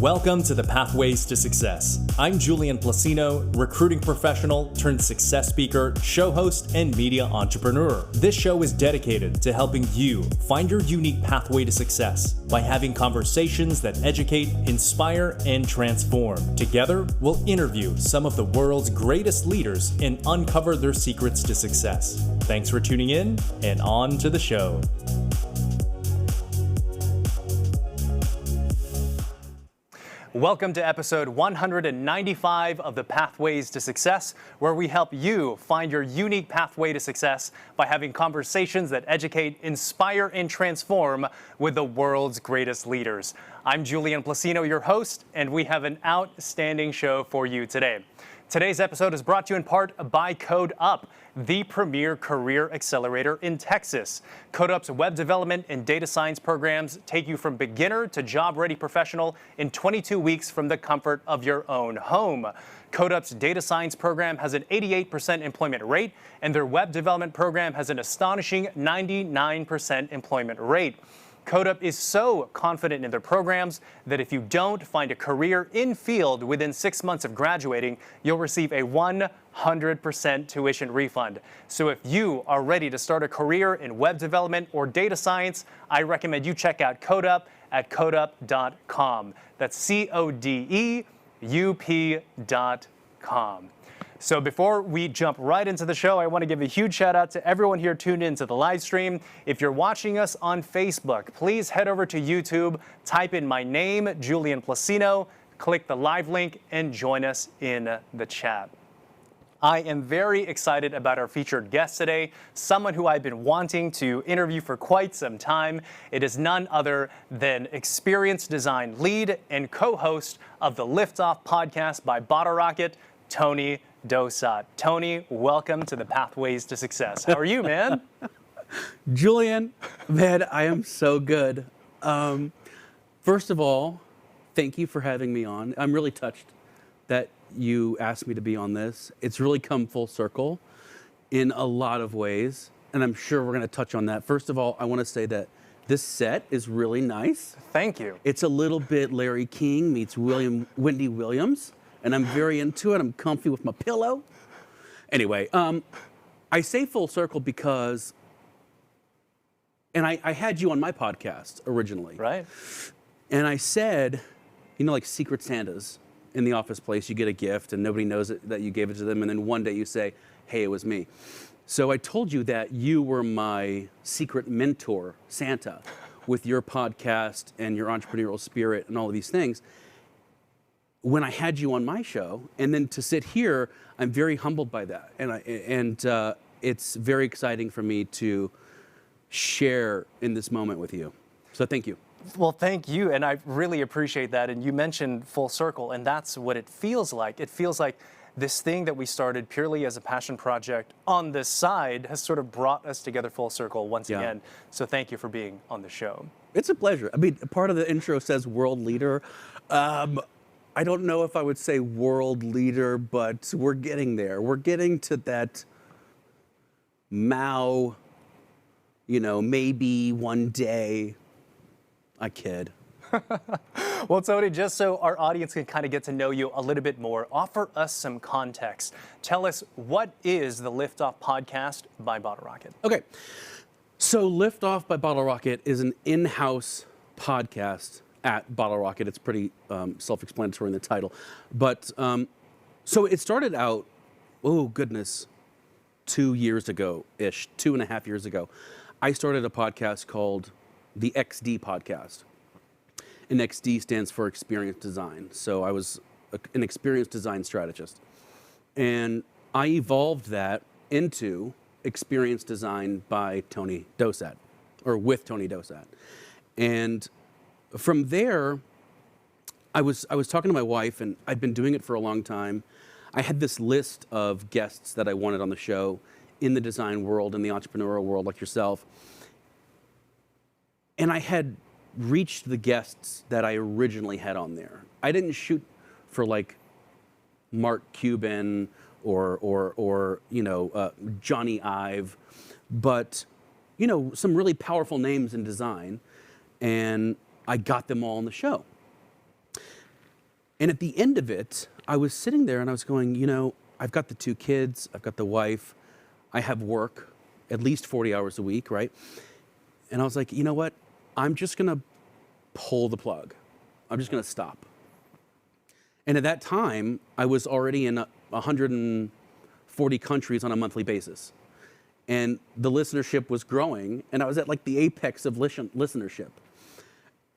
Welcome to the Pathways to Success. I'm Julian Placino, recruiting professional turned success speaker, show host, and media entrepreneur. This show is dedicated to helping you find your unique pathway to success by having conversations that educate, inspire, and transform. Together, we'll interview some of the world's greatest leaders and uncover their secrets to success. Thanks for tuning in, and on to the show. Welcome to episode 195 of the Pathways to Success, where we help you find your unique pathway to success by having conversations that educate, inspire, and transform with the world's greatest leaders. I'm Julian Placino, your host, and we have an outstanding show for you today. Today's episode is brought to you in part by CodeUp, the premier career accelerator in Texas. CodeUp's web development and data science programs take you from beginner to job-ready professional in 22 weeks from the comfort of your own home. CodeUp's data science program has an 88% employment rate, and their web development program has an astonishing 99% employment rate. CodeUp is so confident in their programs that if you don't find a career in field within 6 months of graduating, you'll receive a 100% tuition refund. So if you are ready to start a career in web development or data science, I recommend you check out CodeUp at codeup.com. That's CodeUp.com. So before we jump right into the show, I want to give a huge shout out to everyone here tuned into the live stream. If you're watching us on Facebook, please head over to YouTube, type in my name, Julian Placino, click the live link, and join us in the chat. I am very excited about our featured guest today, someone who I've been wanting to interview for quite some time. It is none other than Experience Design lead and co-host of the Liftoff Podcast by Bottle Rocket, Tony Daussat. Tony, welcome to the Pathways to Success. How are you, man? Julian, man, I am so good. First of all, thank you for having me on. I'm really touched that you asked me to be on this. It's really come full circle in a lot of ways, and I'm sure we're going to touch on that. First of all, I want to say that this set is really nice. Thank you. It's a little bit Larry King meets Wendy Williams. And I'm very into it. I'm comfy with my pillow. Anyway, I say full circle because, and I had you on my podcast originally. Right. And I said, you know, like Secret Santas in the office place, you get a gift and nobody knows that you gave it to them. And then one day you say, hey, it was me. So I told you that you were my secret mentor, Santa, with your podcast and your entrepreneurial spirit and all of these things. When I had you on my show, and then to sit here, I'm very humbled by that, and it's very exciting for me to share in this moment with you. So thank you. Well, thank you, and I really appreciate that. And you mentioned full circle, and that's what it feels like. It feels like this thing that we started purely as a passion project on this side has sort of brought us together full circle once again. So thank you for being on the show. It's a pleasure. I mean, part of the intro says world leader. I don't know if I would say world leader, but we're getting there. We're getting to that Mao, you know, maybe one day. I kid. Well, Tony, just so our audience can kind of get to know you a little bit more, offer us some context. Tell us, what is the Liftoff Podcast by Bottle Rocket? Okay. So Liftoff by Bottle Rocket is an in-house podcast at Bottle Rocket. It's pretty self-explanatory in the title. But so it started out, oh goodness, 2 years ago-ish, 2.5 years ago. I started a podcast called the XD Podcast. And XD stands for Experience Design. So I was an Experience Design Strategist. And I evolved that into Experience Design by Tony Daussat, or with Tony Daussat. And from there, I was talking to my wife, and I'd been doing it for a long time. I had this list of guests that I wanted on the show in the design world, in the entrepreneurial world, like yourself. And I had reached the guests that I originally had on there. I didn't shoot for like Mark Cuban or you know, Johnny Ive, but you know, some really powerful names in design, and I got them all on the show. And at the end of it, I was sitting there and I was going, I've got the 2 kids, I've got the wife, I have work at least 40 hours a week, right? And I was like, you know what? I'm just going to pull the plug. I'm just going to stop. And at that time, I was already in 140 countries on a monthly basis. And the listenership was growing, and I was at like the apex of listenership.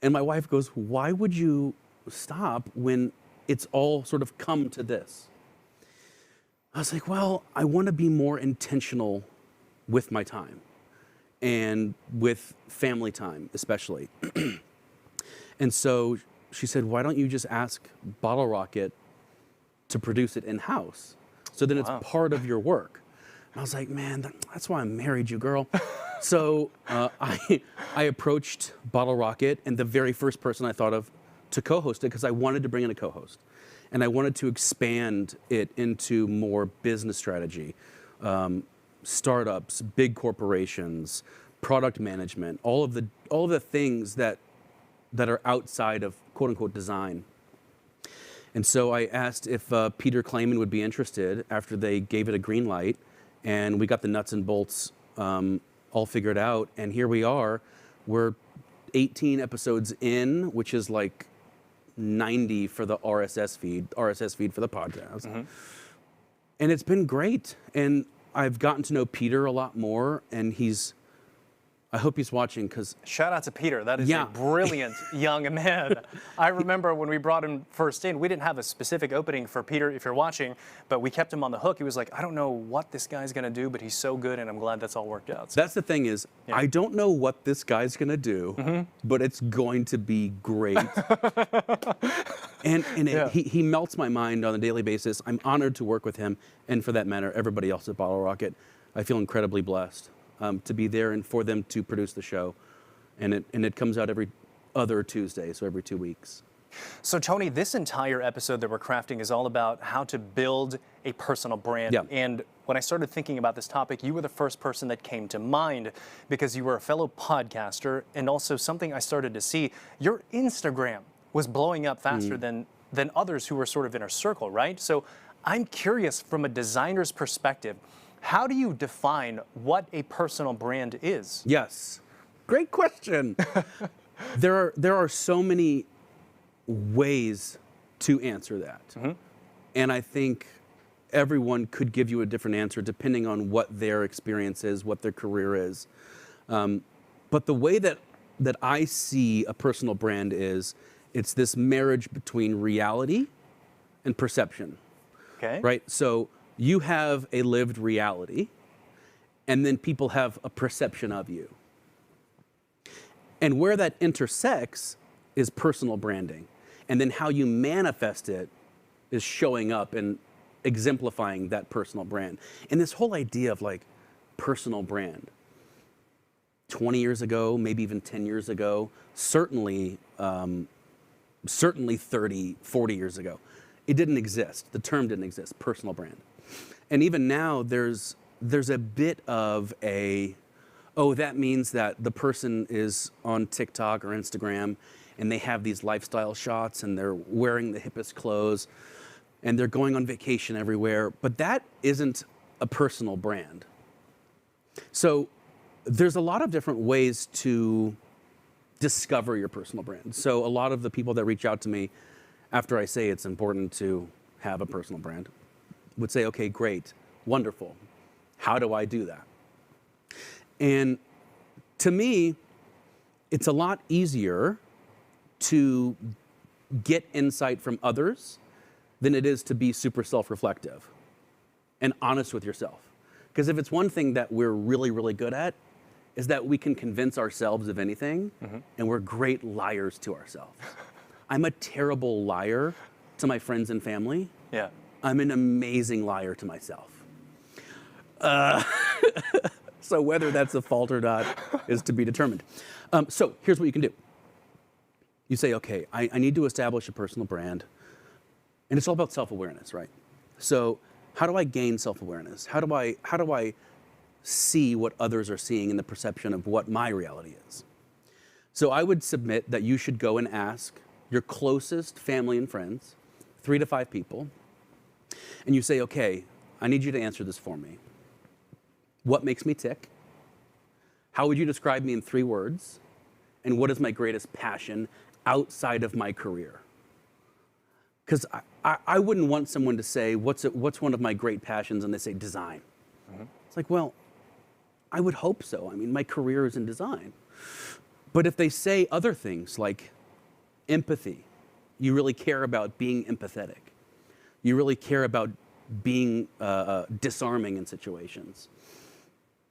And my wife goes, why would you stop when it's all sort of come to this? I was like, well, I want to be more intentional with my time and with family time, especially. And so she said, why don't you just ask Bottle Rocket to produce it in-house? So then it's part of your work. And I was like, man, that's why I married you, girl. So I approached Bottle Rocket, and the very first person I thought of to co-host it, because I wanted to bring in a co-host. And I wanted to expand it into more business strategy, startups, big corporations, product management, all of the things that are outside of quote unquote design. And so I asked if Peter Clayman would be interested after they gave it a green light, and we got the nuts and bolts all figured out. And here we are. We're 18 episodes in, which is like 90 for the RSS feed for the podcast. Mm-hmm. And it's been great. And I've gotten to know Peter a lot more, and I hope he's watching, because... Shout out to Peter. That is a brilliant young man. I remember when we brought him first in, we didn't have a specific opening for Peter, if you're watching, but we kept him on the hook. He was like, I don't know what this guy's going to do, but he's so good, and I'm glad that's all worked out. So, that's the thing is, I don't know what this guy's going to do, but it's going to be great. and he melts my mind on a daily basis. I'm honored to work with him, and for that matter, everybody else at Bottle Rocket. I feel incredibly blessed. To be there and for them to produce the show. And it comes out every other Tuesday, so every 2 weeks. So Tony, this entire episode that we're crafting is all about how to build a personal brand. Yeah. And when I started thinking about this topic, you were the first person that came to mind, because you were a fellow podcaster, and also something I started to see, your Instagram was blowing up faster than others who were sort of in our circle, right? So I'm curious, from a designer's perspective, how do you define what a personal brand is? Yes, great question. There are so many ways to answer that. Mm-hmm. And I think everyone could give you a different answer depending on what their experience is, what their career is. But the way that I see a personal brand is, it's this marriage between reality and perception. Okay. Right? So you have a lived reality, and then people have a perception of you. And where that intersects is personal branding. And then how you manifest it is showing up and exemplifying that personal brand. And this whole idea of like personal brand, 20 years ago, maybe even 10 years ago, certainly 30, 40 years ago, it didn't exist. The term didn't exist, personal brand. And even now, there's a bit of that means that the person is on TikTok or Instagram, and they have these lifestyle shots, and they're wearing the hippest clothes, and they're going on vacation everywhere. But that isn't a personal brand. So there's a lot of different ways to discover your personal brand. So a lot of the people that reach out to me after I say it's important to have a personal brand would say, okay, great, wonderful. How do I do that? And to me, it's a lot easier to get insight from others than it is to be super self-reflective and honest with yourself. Because if it's one thing that we're really, really good at, is that we can convince ourselves of anything, and we're great liars to ourselves. I'm a terrible liar to my friends and family. Yeah. I'm an amazing liar to myself. So whether that's a fault or not is to be determined. So here's what you can do. You say, okay, I need to establish a personal brand. And it's all about self-awareness, right? So how do I gain self-awareness? How do I see what others are seeing in the perception of what my reality is? So I would submit that you should go and ask your closest family and friends 3 to 5 people, and you say, okay, I need you to answer this for me. What makes me tick? How would you describe me in 3 words? And what is my greatest passion outside of my career? Because I wouldn't want someone to say, what's one of my great passions? And they say design. Mm-hmm. It's like, well, I would hope so. I mean, my career is in design. But if they say other things like empathy, you really care about being empathetic. You really care about being disarming in situations.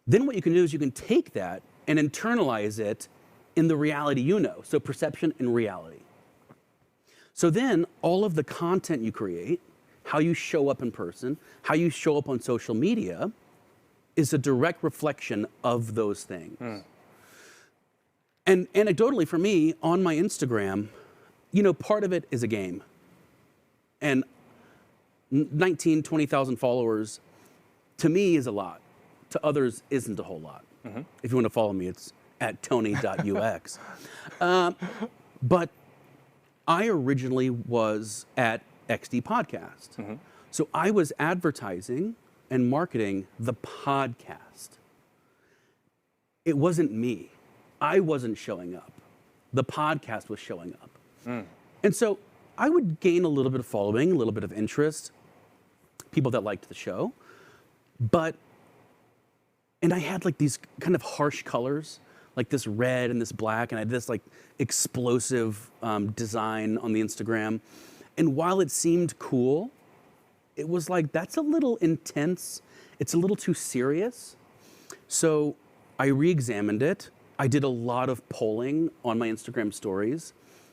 Then what you can do is you can take that and internalize it in the reality you know. So perception and reality. So then all of the content you create, how you show up in person, how you show up on social media is a direct reflection of those things. Mm. And anecdotally for me, on my Instagram, part of it is a game. And 20,000 followers, to me, is a lot. To others, isn't a whole lot. Mm-hmm. If you want to follow me, it's at tony.ux. But I originally was at XD Podcast. Mm-hmm. So I was advertising and marketing the podcast. It wasn't me. I wasn't showing up. The podcast was showing up. Mm. And so I would gain a little bit of following, a little bit of interest, people that liked the show. And I had like these kind of harsh colors, like this red and this black, and I had this like explosive design on the Instagram. And while it seemed cool, it was like, that's a little intense. It's a little too serious. So I re-examined it. I did a lot of polling on my Instagram stories.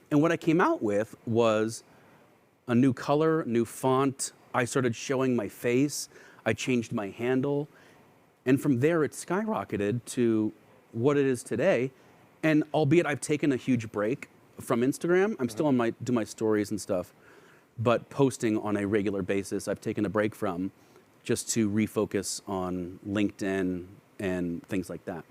And what I came out with was a new color, new font. I started showing my face. I changed my handle. And from there, it skyrocketed to what it is today. And albeit I've taken a huge break from Instagram, I'm still do my stories and stuff, but posting on a regular basis, I've taken a break from just to refocus on LinkedIn and things like that.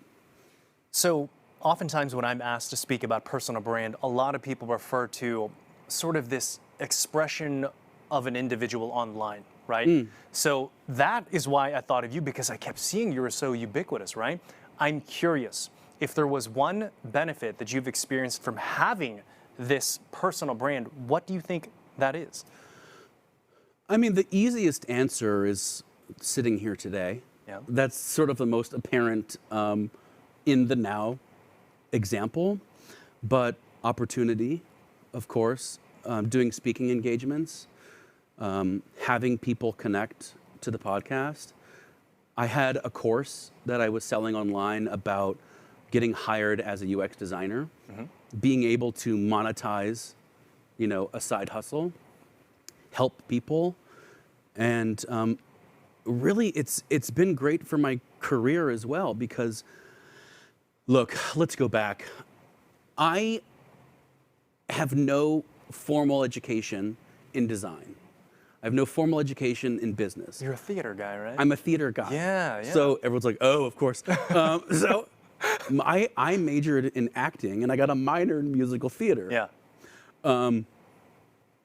So oftentimes when I'm asked to speak about personal brand, a lot of people refer to sort of this expression of an individual online, right? Mm. So that is why I thought of you, because I kept seeing you were so ubiquitous, right? I'm curious if there was one benefit that you've experienced from having this personal brand, what do you think that is? I mean, the easiest answer is sitting here today. Yeah. That's sort of the most apparent in the now example, but opportunity, of course, doing speaking engagements, having people connect to the podcast. I had a course that I was selling online about getting hired as a UX designer, being able to monetize, a side hustle, help people, and really it's been great for my career as well because, look, let's go back. I have no formal education in design. I have no formal education in business. You're a theater guy, right? I'm a theater guy. Yeah. So everyone's like, oh, of course. So I majored in acting and I got a minor in musical theater. Yeah.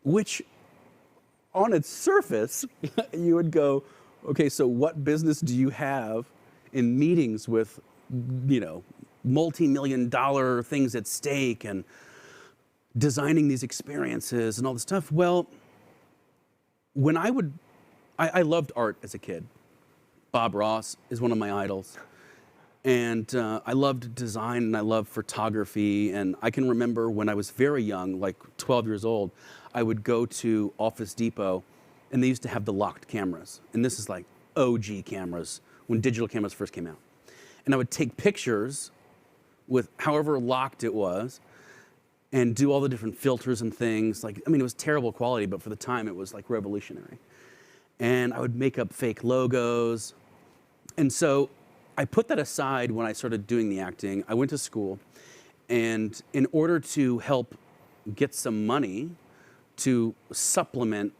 Which on its surface, you would go, okay, so what business do you have in meetings with, multi-million-dollar things at stake and designing these experiences and all this stuff? Well, when I loved art as a kid. Bob Ross is one of my idols. And I loved design and I loved photography. And I can remember when I was very young, like 12 years old, I would go to Office Depot and they used to have the locked cameras. And this is like OG cameras when digital cameras first came out. And I would take pictures with however locked it was and do all the different filters and things. It was terrible quality, but for the time it was like revolutionary. And I would make up fake logos. And so I put that aside when I started doing the acting. I went to school, and in order to help get some money to supplement,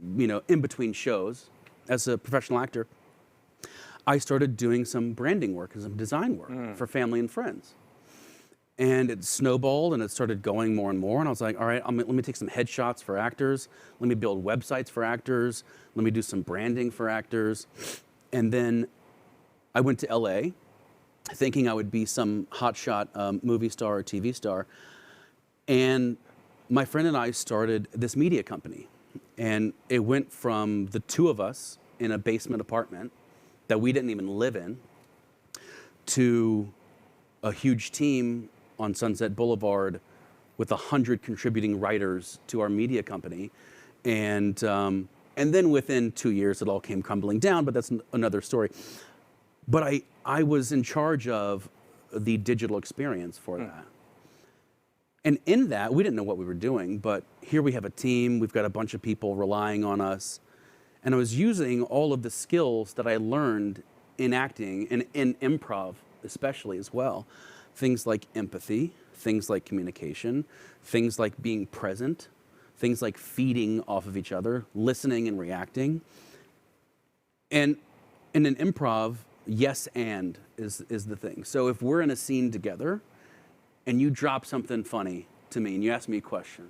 in between shows as a professional actor, I started doing some branding work and some design work for family and friends. And it snowballed and it started going more and more. And I was like, all right, let me take some headshots for actors. Let me build websites for actors. Let me do some branding for actors. And then I went to LA thinking I would be some hotshot movie star or TV star. And my friend and I started this media company. And it went from the two of us in a basement apartment that we didn't even live in to a huge team on Sunset Boulevard with 100 contributing writers to our media company. And then within 2 years, it all came crumbling down, but that's another story. But I was in charge of the digital experience for that. And in that, we didn't know what we were doing, but here we have a team, we've got a bunch of people relying on us. And I was using all of the skills that I learned in acting and in improv especially as well. Things like empathy, things like communication, things like being present, things like feeding off of each other, listening and reacting. And in an improv, yes and is the thing. So if we're in a scene together and you drop something funny to me and you ask me a question,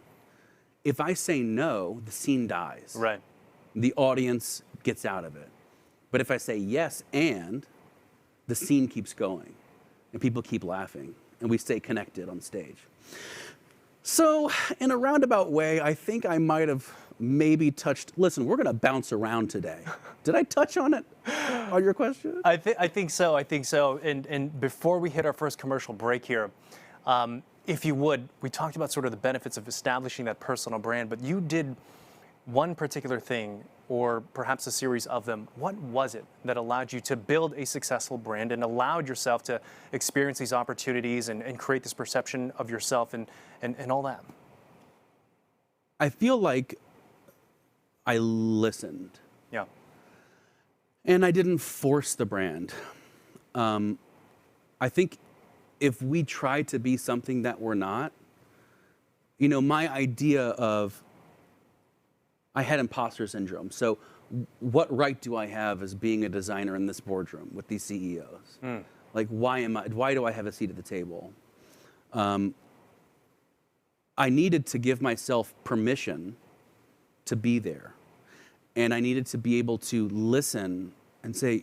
if I say no, the scene dies. Right. The audience gets out of it. But if I say yes and, the scene keeps going and people keep laughing and we stay connected on stage. So in a roundabout way, I think I might have maybe touched, listen, we're gonna bounce around today. Did I touch on it, on your question? I think so. And before we hit our first commercial break here, if you would, we talked about sort of the benefits of establishing that personal brand, but you did one particular thing, or perhaps a series of them. What was it that allowed you to build a successful brand and allowed yourself to experience these opportunities and create this perception of yourself and all that? I feel like I listened. Yeah. And I didn't force the brand. I think if we try to be something that we're not, my idea of, I had imposter syndrome. So what right do I have as being a designer in this boardroom with these CEOs? Like, why do I have a seat at the table? I needed to give myself permission to be there. And I needed to be able to listen and say,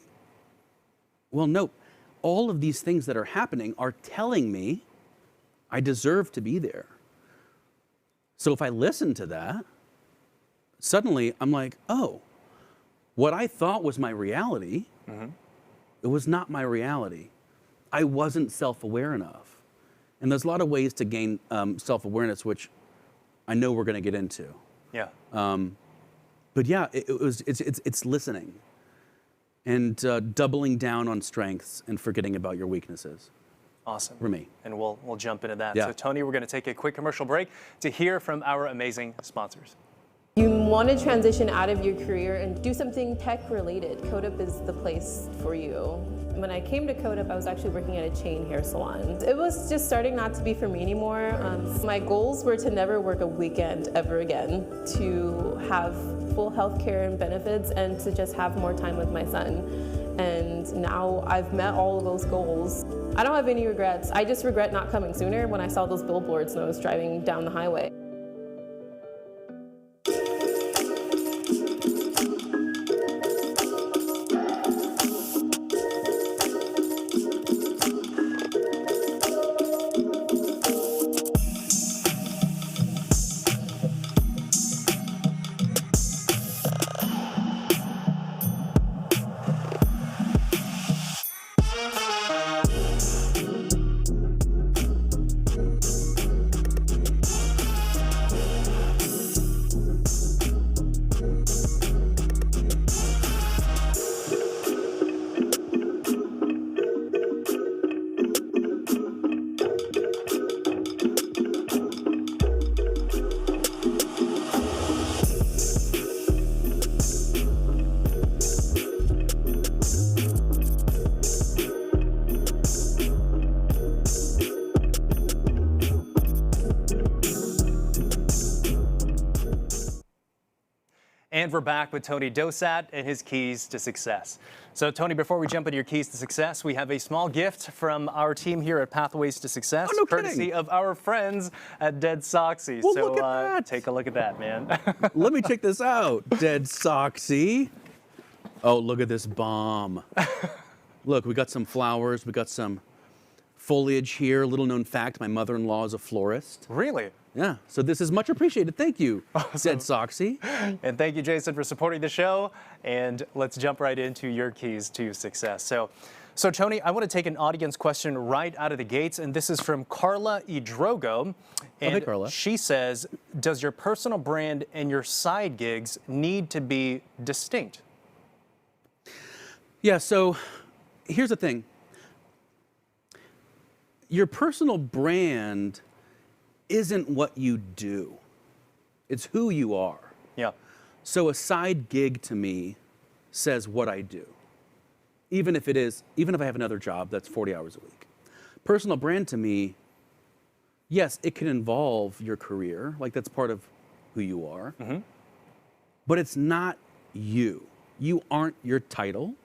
well, no, all of these things that are happening are telling me I deserve to be there. So if I listen to that, suddenly I'm like, oh, what I thought was my reality, it was not my reality. I wasn't self-aware enough. And there's a lot of ways to gain self-awareness, which I know we're gonna get into. Yeah. But yeah, it's listening and doubling down on strengths and forgetting about your weaknesses. Awesome. For me. And we'll jump into that. Yeah. So Tony, we're gonna take a quick commercial break to hear from our amazing sponsors. You want to transition out of your career and do something tech related. CodeUp is the place for you. When I came to CodeUp, I was actually working at a chain hair salon. It was just starting not to be for me anymore. My goals were to never work a weekend ever again, to have full health care and benefits, and to just have more time with my son. And now I've met all of those goals. I don't have any regrets. I just regret not coming sooner when I saw those billboards and I was driving down the highway. And we're back with Tony Daussat and his keys to success. So, Tony, before we jump into your keys to success, we have a small gift from our team here at Pathways to Success, no courtesy kidding. of our friends at Dead Soxy. Well, so, look at that. take a look at that, man. Let me check this out. Dead Soxy. Oh, look at this bomb. Look, we got some flowers. We got some foliage here. Little known fact, my mother-in-law is a florist. Really? Yeah, so this is much appreciated. Thank you, Dead Soxy. And thank you, Jason, for supporting the show. And let's jump right into your keys to success. So Tony, I want to take an audience question right out of the gates, and this is from Carla Idrogo. And hey, Carla. She says, does your personal brand and your side gigs need to be distinct? Yeah, so here's the thing. Your personal brand isn't what you do. It's who you are. Yeah. So a side gig to me says what I do. Even if I have another job that's 40 hours a week. Personal brand to me, yes, it can involve your career, like that's part of who you are. Mm-hmm. But it's not you. You aren't your title.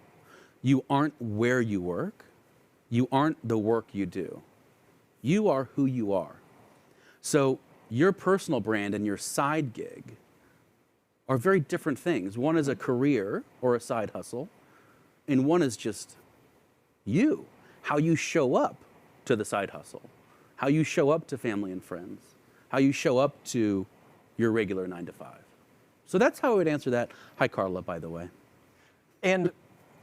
You aren't where you work. You aren't the work you do. You are who you are. So your personal brand and your side gig are very different things. One is a career or a side hustle, and one is just you, how you show up to the side hustle, how you show up to family and friends, how you show up to your regular 9 to 5. So that's how I would answer that. Hi, Carla, by the way. And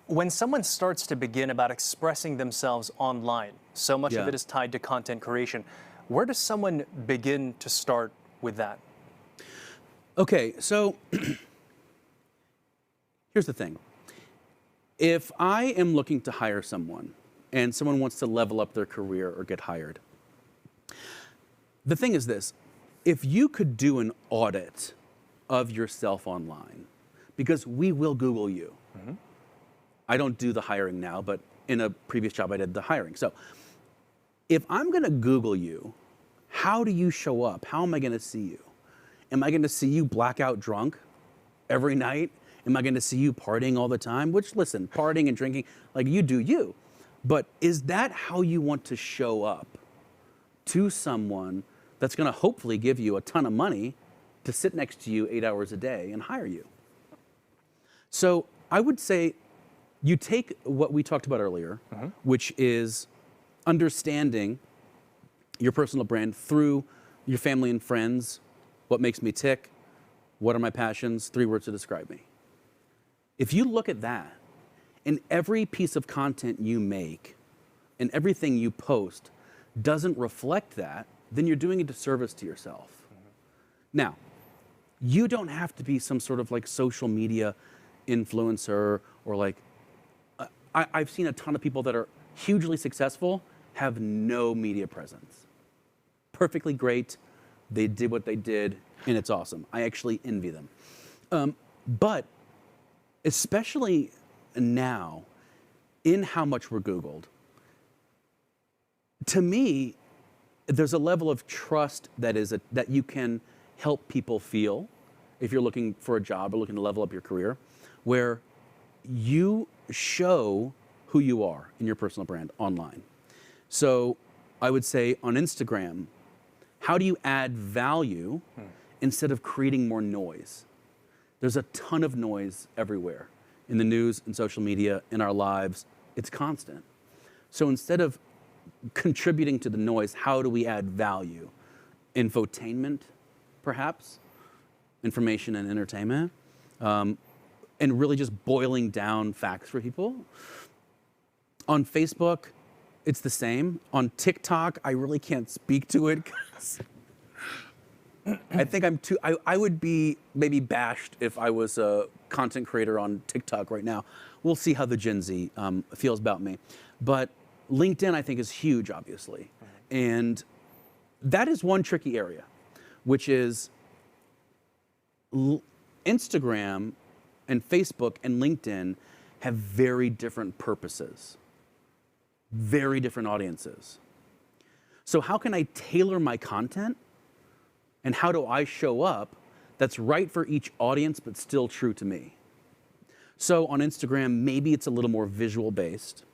when someone starts to begin about expressing themselves online, so much of it is tied to content creation. Where does someone begin to start with that? Okay, so here's the thing. If I am looking to hire someone and someone wants to level up their career or get hired, the thing is this. If you could do an audit of yourself online, because we will Google you. Mm-hmm. I don't do the hiring now, but in a previous job I did the hiring. So if I'm going to Google you, how do you show up? How am I going to see you? Am I going to see you blackout drunk every night? Am I going to see you partying all the time? Which, listen, partying and drinking, like you do you. But is that how you want to show up to someone that's going to hopefully give you a ton of money to sit next to you 8 hours a day and hire you? So I would say you take what we talked about earlier, which is understanding your personal brand through your family and friends. What makes me tick? What are my passions? 3 words to describe me. If you look at that, and every piece of content you make and everything you post doesn't reflect that, then you're doing a disservice to yourself. Now, you don't have to be some sort of like social media influencer or like, I've seen a ton of people that are hugely successful have no media presence. Perfectly great. They did what they did, and it's awesome. I actually envy them. But especially now, in how much we're Googled, to me, there's a level of trust that you can help people feel if you're looking for a job or looking to level up your career, where you show who you are in your personal brand online. So I would say on Instagram, how do you add value instead of creating more noise? There's a ton of noise everywhere in the news, in social media, in our lives. It's constant. So instead of contributing to the noise, how do we add value? Infotainment, perhaps, information and entertainment, and really just boiling down facts for people. On Facebook, it's the same. On TikTok, I really can't speak to it because I think I would be maybe bashed if I was a content creator on TikTok right now. We'll see how the Gen Z feels about me. But LinkedIn, I think, is huge, obviously. And that is one tricky area, which is Instagram and Facebook and LinkedIn have very different purposes, very different audiences. So how can I tailor my content and how do I show up that's right for each audience, but still true to me. So on Instagram, maybe it's a little more visual based.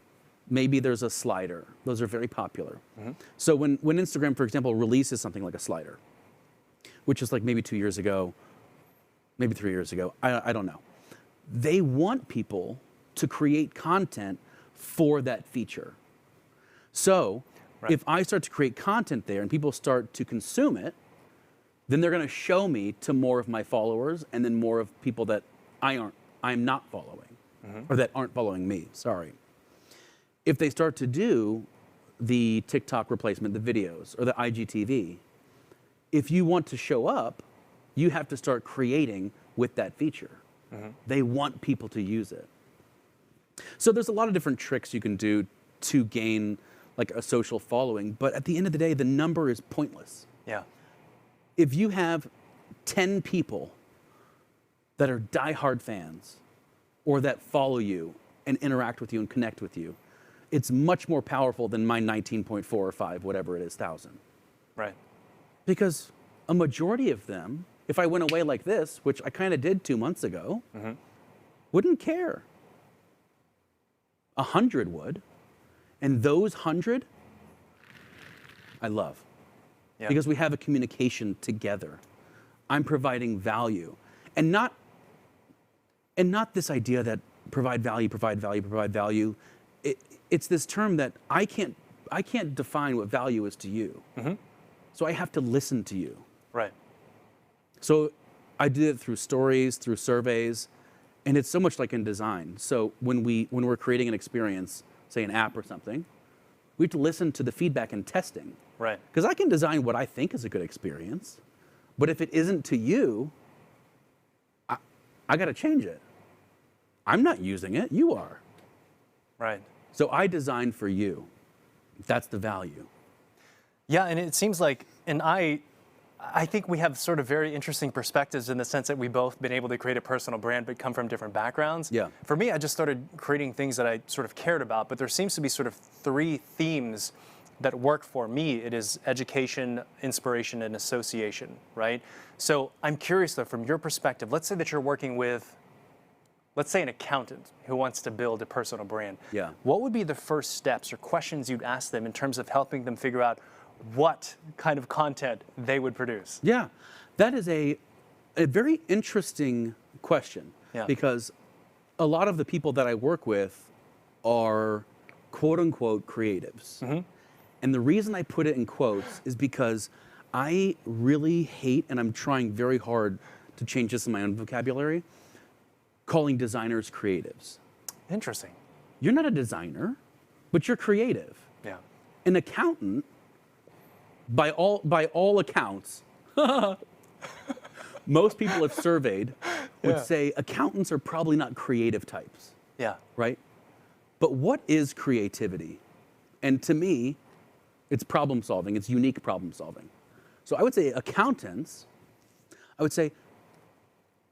Maybe there's a slider. Those are very popular. So when Instagram, for example, releases something like a slider, which is like maybe 2 years ago, maybe 3 years ago, I don't know. They want people to create content for that feature. So if I start to create content there and people start to consume it, then they're going to show me to more of my followers and then more of people that I'm not following or that aren't following me, sorry. If they start to do the TikTok replacement, the videos, or the IGTV, if you want to show up, you have to start creating with that feature. They want people to use it. So there's a lot of different tricks you can do to gain like a social following, but at the end of the day, the number is pointless. Yeah. If you have 10 people that are diehard fans or that follow you and interact with you and connect with you, it's much more powerful than my 19.4 or 5, whatever it is, thousand. Right. Because a majority of them, if I went away like this, which I kind of did 2 months ago, wouldn't care. 100 would. And those 100, I love. Yeah. Because we have a communication together. I'm providing value. And not this idea that provide value. It's this term that I can't define what value is to you. So I have to listen to you. Right. So I did it through stories, through surveys, and it's so much like in design. So when we're creating an experience, say an app or something, we have to listen to the feedback and testing. Right. Because I can design what I think is a good experience, but if it isn't to you, I got to change it. I'm not using it, you are. Right. So I design for you. That's the value. Yeah, and it seems like, and I think we have sort of very interesting perspectives in the sense that we've both been able to create a personal brand but come from different backgrounds. Yeah. For me, I just started creating things that I sort of cared about, but there seems to be sort of 3 themes that work for me. It is education, inspiration, and association, right? So I'm curious though, from your perspective, let's say that you're working with, let's say an accountant who wants to build a personal brand. Yeah. What would be the first steps or questions you'd ask them in terms of helping them figure out what kind of content they would produce? Yeah, that is a very interesting question. Yeah. Because a lot of the people that I work with are quote unquote creatives. And the reason I put it in quotes is because I really hate, and I'm trying very hard to change this in my own vocabulary, calling designers creatives. Interesting. You're not a designer, but you're creative. Yeah. An accountant, by all accounts, most people have surveyed would say accountants are probably not creative types. Yeah. Right? But what is creativity? And to me, it's problem solving. It's unique problem solving. So I would say accountants, I would say,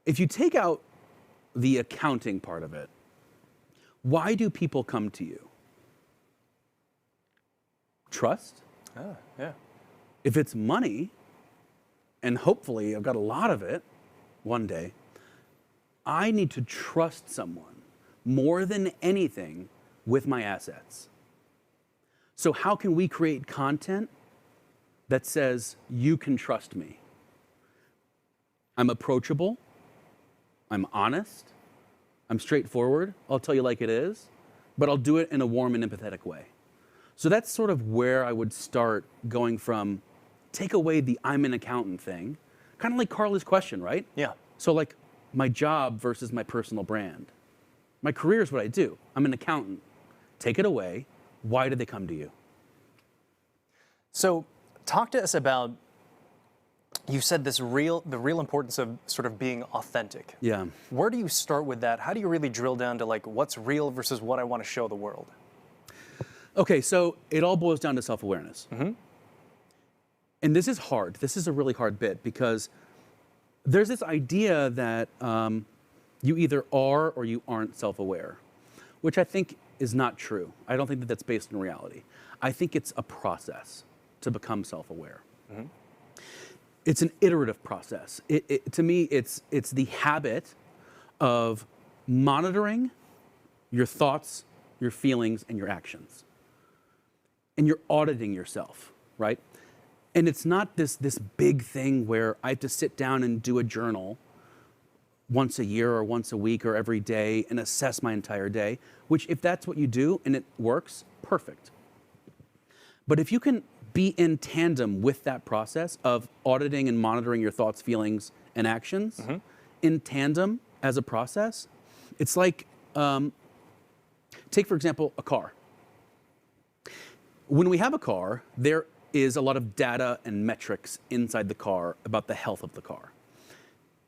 if you take out the accounting part of it, why do people come to you? Trust? Yeah. If it's money, and hopefully I've got a lot of it one day, I need to trust someone more than anything with my assets. So how can we create content that says, you can trust me? I'm approachable, I'm honest, I'm straightforward, I'll tell you like it is, but I'll do it in a warm and empathetic way. So that's sort of where I would start, going from take away the I'm an accountant thing, kind of like Carla's question, right? Yeah. So like my job versus my personal brand. My career is what I do. I'm an accountant. Take it away. Why did they come to you? So talk to us about, you said the real importance of sort of being authentic. Yeah. Where do you start with that? How do you really drill down to like what's real versus what I want to show the world? Okay, so it all boils down to self-awareness. And this is hard. This is a really hard bit because there's this idea that you either are or you aren't self-aware, which I think is not true. I don't think that that's based in reality. I think it's a process to become self-aware. it's an iterative process. To me, it's the habit of monitoring your thoughts, your feelings, and your actions. And you're auditing yourself, right? And it's not this big thing where I have to sit down and do a journal once a year or once a week or every day and assess my entire day, which if that's what you do and it works, perfect. But if you can be in tandem with that process of auditing and monitoring your thoughts, feelings, and actions, in tandem as a process, it's like, take for example, a car. When we have a car, there is a lot of data and metrics inside the car about the health of the car.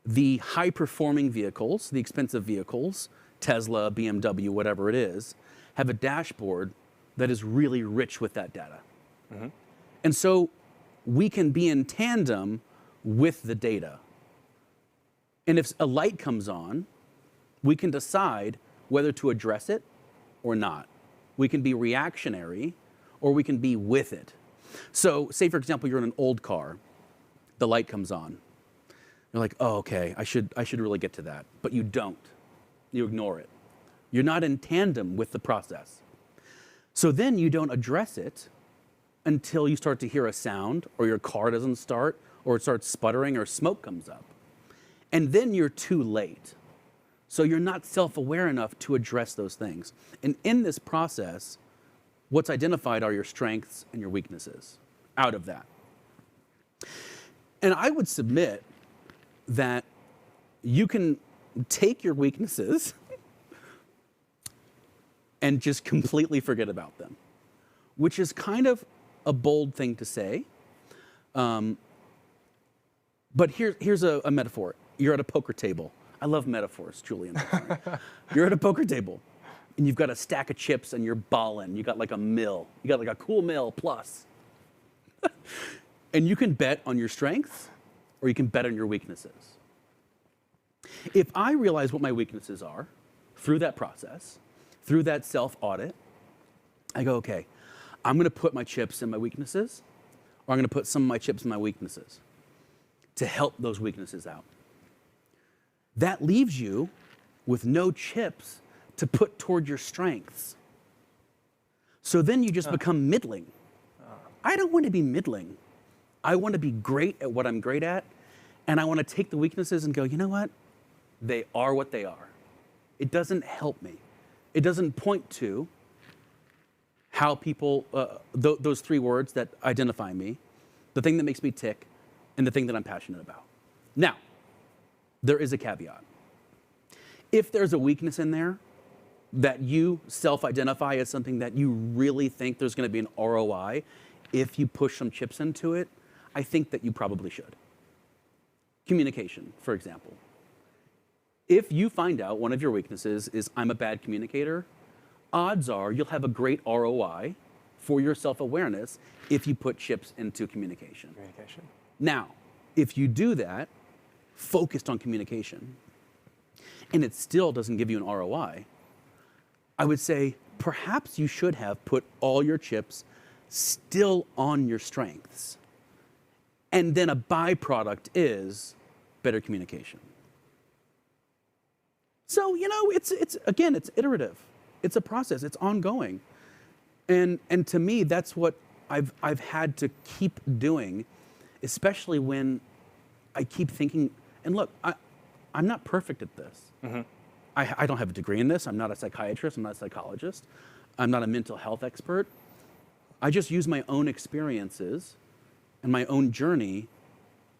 The high-performing vehicles, the expensive vehicles, Tesla, BMW, whatever it is, have a dashboard that is really rich with that data. And so we can be in tandem with the data. And if a light comes on, we can decide whether to address it or not. We can be reactionary or we can be with it. So say, for example, you're in an old car, the light comes on. You're like, oh, okay, I should really get to that. But you don't. You ignore it. You're not in tandem with the process. So then you don't address it until you start to hear a sound, or your car doesn't start, or it starts sputtering, or smoke comes up. And then you're too late. So you're not self-aware enough to address those things. And in this process, what's identified are your strengths and your weaknesses out of that. And I would submit that you can take your weaknesses and just completely forget about them, which is kind of a bold thing to say. But here's a metaphor. You're at a poker table. I love metaphors, Julian. You're at a poker table, and you've got a stack of chips, and you're balling. You got like a mill. You got like a cool mill plus. And you can bet on your strengths, or you can bet on your weaknesses. If I realize what my weaknesses are through that process, through that self-audit, I go, okay, I'm going to put my chips in my weaknesses, or I'm going to put some of my chips in my weaknesses to help those weaknesses out. That leaves you with no chips to put toward your strengths. So then you just become middling. I don't want to be middling. I want to be great at what I'm great at, and I want to take the weaknesses and go, you know what? They are what they are. It doesn't help me. It doesn't point to how people, those three words that identify me, the thing that makes me tick, and the thing that I'm passionate about. Now, there is a caveat. If there's a weakness in there that you self-identify as something that you really think there's going to be an ROI if you push some chips into it, I think that you probably should. Communication, for example. If you find out one of your weaknesses is I'm a bad communicator, odds are you'll have a great ROI for your self-awareness if you put chips into communication. Now, if you do that, focused on communication, and it still doesn't give you an ROI, I would say perhaps you should have put all your chips still on your strengths. And then a byproduct is better communication. So, you know, it's iterative. It's a process. It's ongoing. And to me, that's what I've had to keep doing, especially when I keep thinking, and look, I'm not perfect at this. Mm-hmm. I don't have a degree in this. I'm not a psychiatrist. I'm not a psychologist. I'm not a mental health expert. I just use my own experiences and my own journey,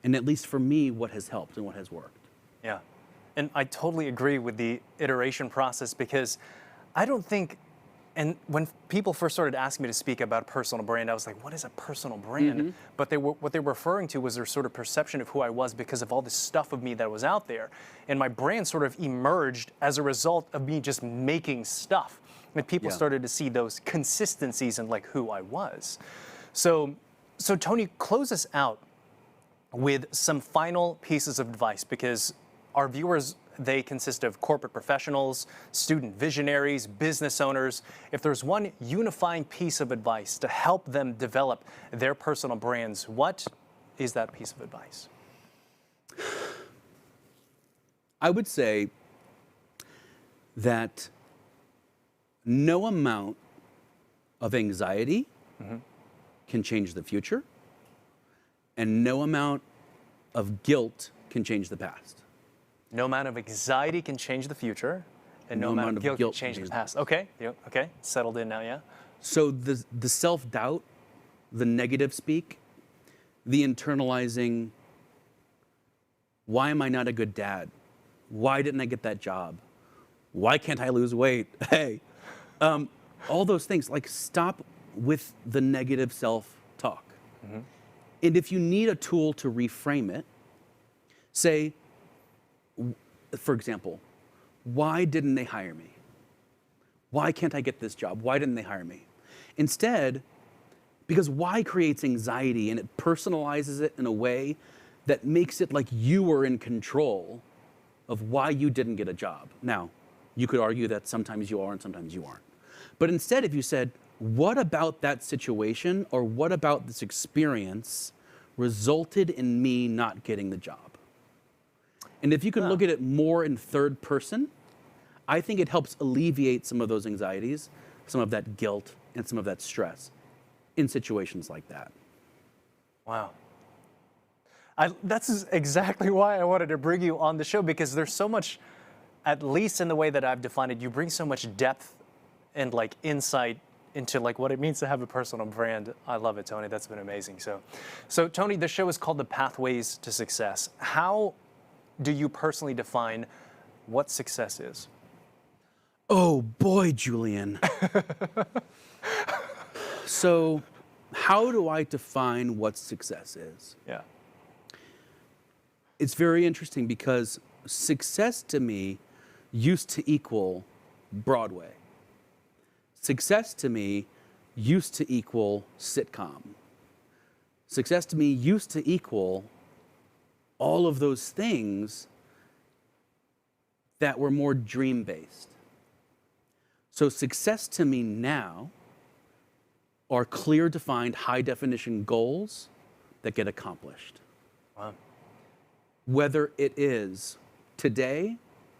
and at least for me, what has helped and what has worked. Yeah. And I totally agree with the iteration process, because I don't think, and when people first started asking me to speak about a personal brand, I was like, what is a personal brand? Mm-hmm. But what they were referring to was their sort of perception of who I was because of all this stuff of me that was out there. And my brand sort of emerged as a result of me just making stuff. And people started to see those consistencies in like who I was. So Tony, close us out with some final pieces of advice, because our viewers, they consist of corporate professionals, student visionaries, business owners. If there's one unifying piece of advice to help them develop their personal brands, what is that piece of advice? I would say that no amount of anxiety can change the future, and no amount of guilt can change the past. No amount of anxiety can change the future, and no amount of guilt can change the past. Okay, okay, settled in now, yeah. So the self-doubt, the negative speak, the internalizing, why am I not a good dad? Why didn't I get that job? Why can't I lose weight? Hey, all those things, like stop with the negative self-talk. And if you need a tool to reframe it, say, for example, why didn't they hire me? Why can't I get this job? Why didn't they hire me? Instead, because why creates anxiety and it personalizes it in a way that makes it like you were in control of why you didn't get a job. Now, you could argue that sometimes you are and sometimes you aren't. But instead, if you said, what about that situation or what about this experience resulted in me not getting the job? And if you can look at it more in third person, I think it helps alleviate some of those anxieties, some of that guilt, and some of that stress in situations like that. Wow. That's exactly why I wanted to bring you on the show, because there's so much, at least in the way that I've defined it, you bring so much depth and like insight into like what it means to have a personal brand. I love it, Tony. That's been amazing. So Tony, the show is called The Pathways to Success. How do you personally define what success is? Oh boy, Julian. So how do I define what success is? Yeah. It's very interesting because success to me used to equal Broadway. Success to me used to equal sitcom. Success to me used to equal all of those things that were more dream-based. So success to me now are clear, defined, high-definition goals that get accomplished. Wow. Whether it is today,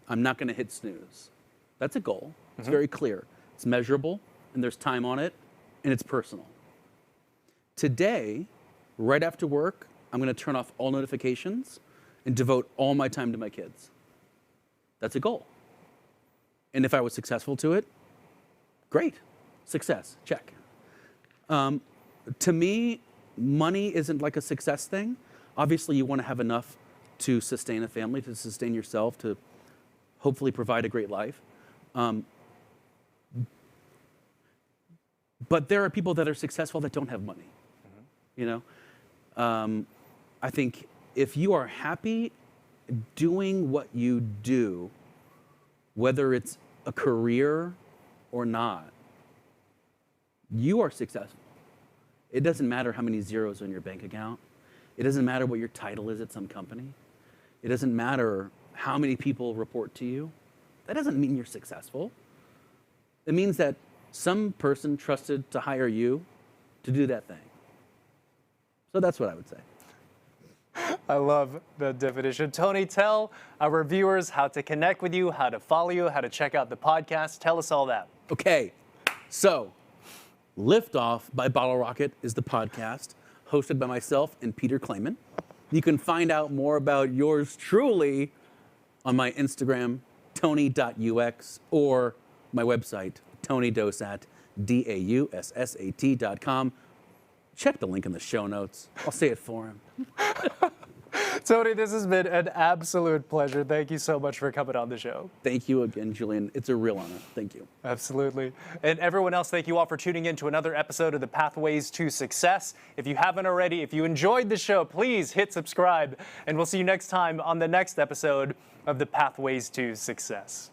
I'm not going to hit snooze. That's a goal. It's very clear. It's measurable, and there's time on it, and it's personal. Today, right after work, I'm going to turn off all notifications and devote all my time to my kids. That's a goal. And if I was successful to it, great. Success, check. To me, money isn't like a success thing. Obviously, you want to have enough to sustain a family, to sustain yourself, to hopefully provide a great life. But there are people that are successful that don't have money. You know, I think if you are happy doing what you do, whether it's a career or not, you are successful. It doesn't matter how many zeros on your bank account. It doesn't matter what your title is at some company. It doesn't matter how many people report to you. That doesn't mean you're successful. It means that some person trusted to hire you to do that thing. So that's what I would say. I love the definition. Tony, tell our viewers how to connect with you, how to follow you, how to check out the podcast. Tell us all that. Okay, so Liftoff by Bottle Rocket is the podcast hosted by myself and Peter Clayman. You can find out more about yours truly on my Instagram, tony.ux, or my website, tonydaussat, DAUSSAT.com. Check the link in the show notes. I'll say it for him. Tony, this has been an absolute pleasure. Thank you so much for coming on the show. Thank you again, Julian. It's a real honor. Thank you. Absolutely. And everyone else, thank you all for tuning in to another episode of The Pathways to Success. If you haven't already, if you enjoyed the show, please hit subscribe. And we'll see you next time on the next episode of The Pathways to Success.